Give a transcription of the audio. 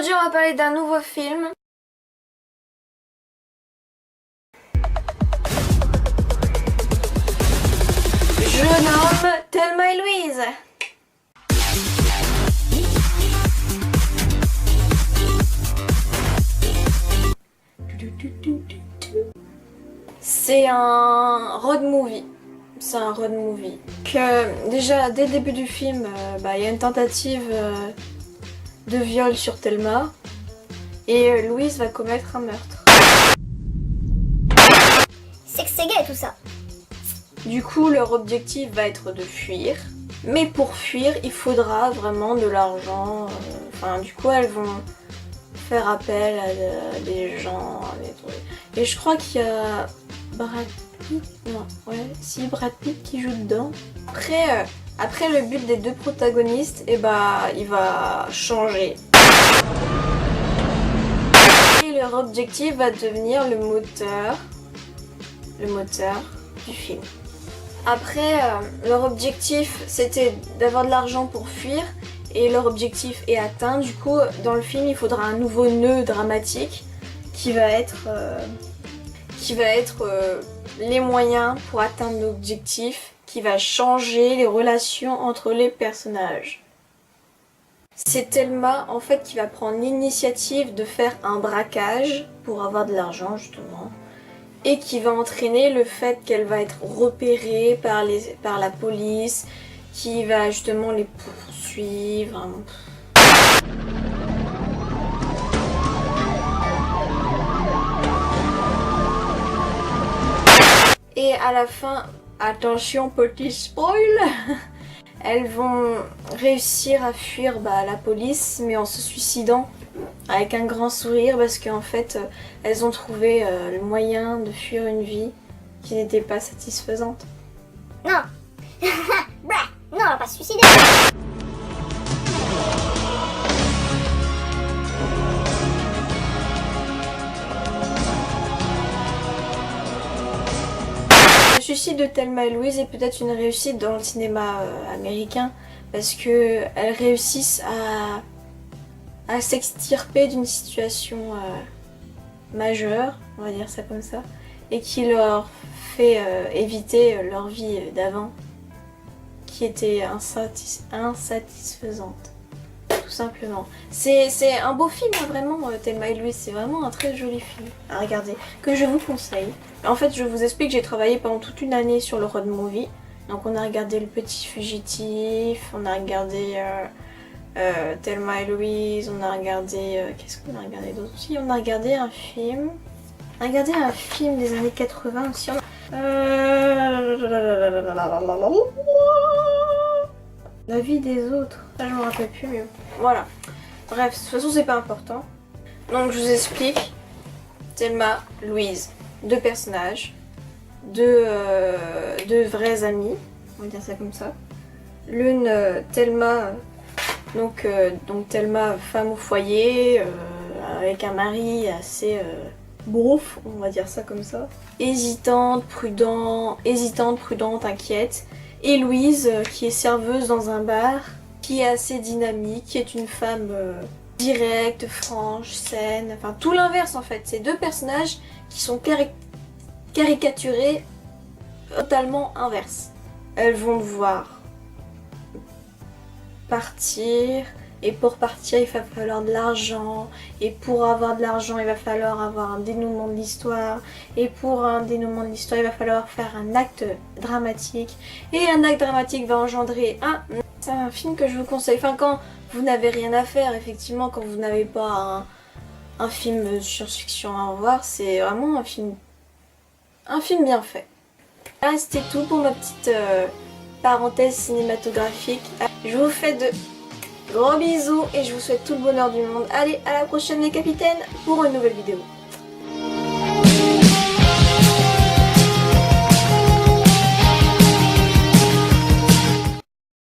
Aujourd'hui, on va parler d'un nouveau film. Je nomme Thelma et Louise. C'est un road movie. C'est un road movie. Que déjà dès le début du film, il y a une tentative de viol sur Thelma et Louise va commettre un meurtre. C'est que c'est gay tout ça. Du coup, leur objectif va être de fuir. Mais pour fuir, il faudra vraiment de l'argent. Du coup, elles vont faire appel à des gens. À des trucs. Et je crois qu'il y a Brad Pitt. Non, ouais, si Brad Pitt qui joue dedans. Après le but des deux protagonistes, il va changer. Et leur objectif va devenir le moteur du film. Après, leur objectif c'était d'avoir de l'argent pour fuir et leur objectif est atteint. Du coup, dans le film, il faudra un nouveau nœud dramatique qui va être les moyens pour atteindre l'objectif, qui va changer les relations entre les personnages. C'est Thelma en fait qui va prendre l'initiative de faire un braquage pour avoir de l'argent justement. Et qui va entraîner le fait qu'elle va être repérée par la police, qui va justement les poursuivre. Et à la fin, attention petit spoil, elles vont réussir à fuir la police mais en se suicidant. Avec un grand sourire parce qu'en fait elles ont trouvé le moyen de fuir une vie qui n'était pas satisfaisante. Non. Non, on va pas se suicider. Le suicide de Thelma et Louise est peut-être une réussite dans le cinéma américain parce que elles réussissent à s'extirper d'une situation majeure, on va dire ça comme ça, et qui leur fait éviter leur vie d'avant, qui était insatisfaisante, tout simplement. C'est un beau film, vraiment, Thelma et Louise, c'est vraiment un très joli film à regarder, que je vous conseille. En fait, je vous explique, j'ai travaillé pendant toute une année sur le road movie, donc on a regardé Le Petit Fugitif, on a regardé... Thelma et Louise, on a regardé... qu'est-ce qu'on a regardé d'autre aussi? On a regardé un film... On a regardé un film des années 80 aussi. La vie des autres. Ça, je me rappelle plus, mais voilà. Bref, de toute façon, c'est pas important. Donc, je vous explique. Thelma, Louise. Deux personnages. Deux vrais amis. On va dire ça comme ça. L'une, Thelma... Donc Thelma, femme au foyer, avec un mari assez brouf, on va dire ça comme ça. Hésitante, prudente, inquiète. Et Louise, qui est serveuse dans un bar, qui est assez dynamique, qui est une femme directe, franche, saine. Enfin, tout l'inverse en fait. C'est deux personnages qui sont caricaturés totalement inverses. Elles vont devoir partir, et pour partir il va falloir de l'argent, et pour avoir de l'argent il va falloir avoir un dénouement de l'histoire, et pour un dénouement de l'histoire il va falloir faire un acte dramatique, et un acte dramatique va engendrer un... C'est un film que je vous conseille, quand vous n'avez rien à faire, effectivement, quand vous n'avez pas un film de science-fiction à voir, c'est vraiment un film bien fait. Là, c'était tout pour ma petite parenthèse cinématographique. Je vous fais de gros bisous et je vous souhaite tout le bonheur du monde. Allez, à la prochaine les capitaines pour une nouvelle vidéo.